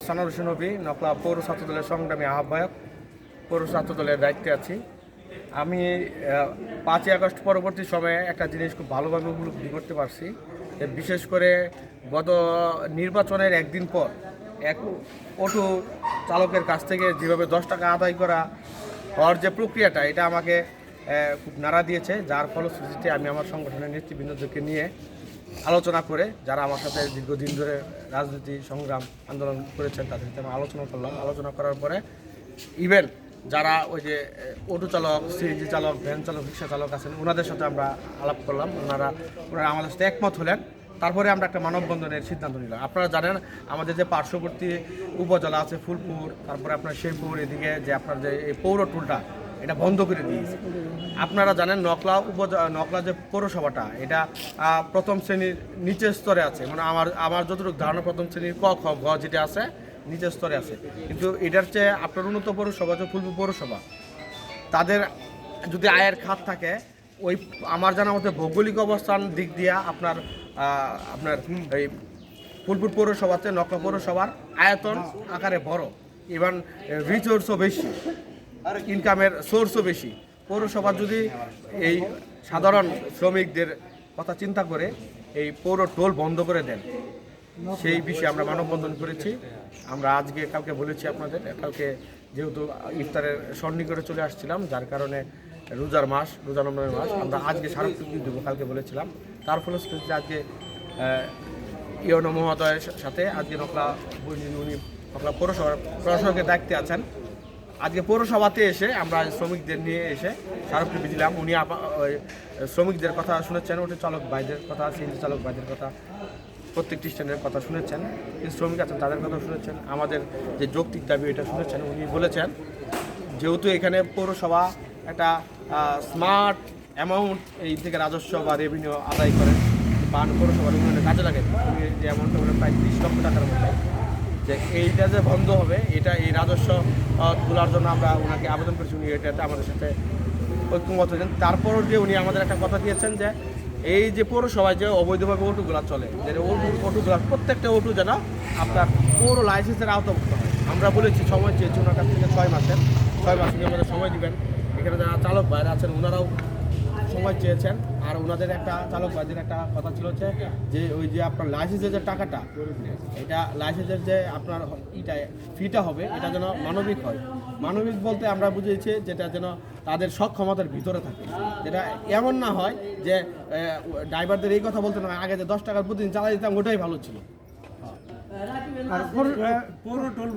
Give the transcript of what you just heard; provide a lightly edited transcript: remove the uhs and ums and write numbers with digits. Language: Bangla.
সানোয়ার হোসেন নবী, নকলা পৌর ছাত্র দলের সংগ্রামী আহ্বায়ক, পৌর ছাত্র দলের দায়িত্বে আছি। আমি 5ই আগস্ট পরবর্তী সময়ে একটা জিনিস খুব ভালোভাবে উপলব্ধি করতে পারছি। বিশেষ করে গত নির্বাচনের একদিন পর এক অটো চালকের কাছ থেকে যেভাবে 10 টাকা আদায় করা হওয়ার যে প্রক্রিয়াটা, এটা আমাকে খুব নাড়া দিয়েছে। যার ফলশ্রুতিতে আমি আমার সংগঠনের নেতৃবৃন্দদেরকে নিয়ে আলোচনা করে, যারা আমার সাথে দীর্ঘদিন ধরে রাজনীতি সংগ্রাম আন্দোলন করেছেন, তাদের সাথে আমি আলোচনা করলাম। আলোচনা করার পরে ইভেন যারা ওই যে অটো চালক, সিএনজি চালক, ভ্যান চালক, রিক্সা চালক আছেন, ওনাদের সাথে আমরা আলাপ করলাম। ওনারা আমাদের সাথে একমত হলেন। তারপরে আমরা একটা মানববন্ধনের সিদ্ধান্ত নিলাম। আপনারা জানেন আমাদের যে পার্শ্ববর্তী উপজেলা আছে ফুলপুর, তারপরে আপনার শেরপুর, এদিকে যে আপনার যে এই পৌর টুলটা, এটা বন্ধ করে দিয়েছে। আপনারা জানেন নকলা যে পৌরসভাটা, এটা প্রথম শ্রেণীর নিচের স্তরে আছে। মানে আমার যতটুকু ধারণা প্রথম শ্রেণীর ক খ গ যেটা আছে নিচের স্তরে আছে। কিন্তু এটার চেয়ে আপনার উন্নত পৌরসভা যে ফুলপুর পৌরসভা, তাদের যদি আয়ের খাত থাকে, ওই আমার জানা মতে ভৌগোলিক অবস্থান দিক দিয়ে আপনার এই ফুলপুর পৌরসভাতে নকলা পৌরসভার আয়তন আকারে বড়, ইভেন রিসোর্সও বেশি, ইনকামের সোর্সও বেশি। পৌরসভা যদি এই সাধারণ শ্রমিকদের কথা চিন্তা করে এই পৌর টোল বন্ধ করে দেন, সেই বিষয়ে আমরা মানববন্ধন করেছি। আমরা কালকে বলেছি আপনাদের, কালকে যেহেতু ইফতারের সন্নিকটে চলে আসছিলাম, যার কারণে রোজার মাস, রোজা নম্বরের মাস, আমরা আজকে স্মারকলিপি দেবো, কালকে বলেছিলাম। তার ফলশ্রুতিতে আজকে ইউনো মহোদয়ের সাথে আজকে উনি নকলা পৌরসভার প্রশাসকের দায়িত্বে আছেন। আজকে পৌরসভাতে এসে আমরা শ্রমিকদের নিয়ে এসে স্মারকলিপি দিলাম। উনি শ্রমিকদের কথা শুনেছেন, ওটা চালক ভাইদের কথা, সিএনজি চালক ভাইদের কথা, প্রত্যেকটি স্ট্যান্ডের কথা শুনেছেন, শ্রমিক আছেন তাদের কথা শুনেছেন, আমাদের যে যৌক্তিক দাবি এটা শুনেছেন। উনি বলেছেন যেহেতু এখানে পৌরসভা একটা স্মার্ট অ্যামাউন্ট এই থেকে রাজস্ব বা রেভিনিউ আদায় করেন বা পৌরসভার উন্নয়নে কাজে লাগে, যে অ্যামাউন্টটা বলে প্রায় 30 লক্ষ টাকার মতো, যে এইটা যে বন্ধ হবে, এটা এই রাজস্ব তোলার জন্য আমরা ওনাকে আবেদন করেছি। উনি এটাতে আমাদের সাথে ঐক্যমত হয়েছেন। তারপরও যে উনি আমাদের একটা কথা দিয়েছেন যে এই যে পৌরসভায় যে অবৈধভাবে অটোগুলো চলে, যে অটোগুলো প্রত্যেকটা অটো যেন আপনার পৌর লাইসেন্সের আওতাভুক্ত হয়। আমরা বলেছি সময় চেয়েছি ওনার কাছ থেকে 6 মাসের মধ্যে সময় দিবেন। এখানে যারা চালক ভাইরা আছেন ওনারাও সময় চেয়েছেন। আর ওনাদের একটা চালক ভাইদের একটা কথা ছিল যে ওই যে আপনার লাইসেন্সের যে টাকাটা, এটা লাইসেন্সের যে আপনার ফিটা হবে, এটা যেন মানবিক হয়। মানবিক বলতে আমরা বুঝেছি যেটা যেন তাদের সক্ষমতার ভিতরে থাকে, যেটা এমন না হয় যে ড্রাইভারদের এই কথা বলতে নয়, আগে যে 10 টাকার প্রতিদিন চালাই দিতাম ওটাই ভালো ছিল।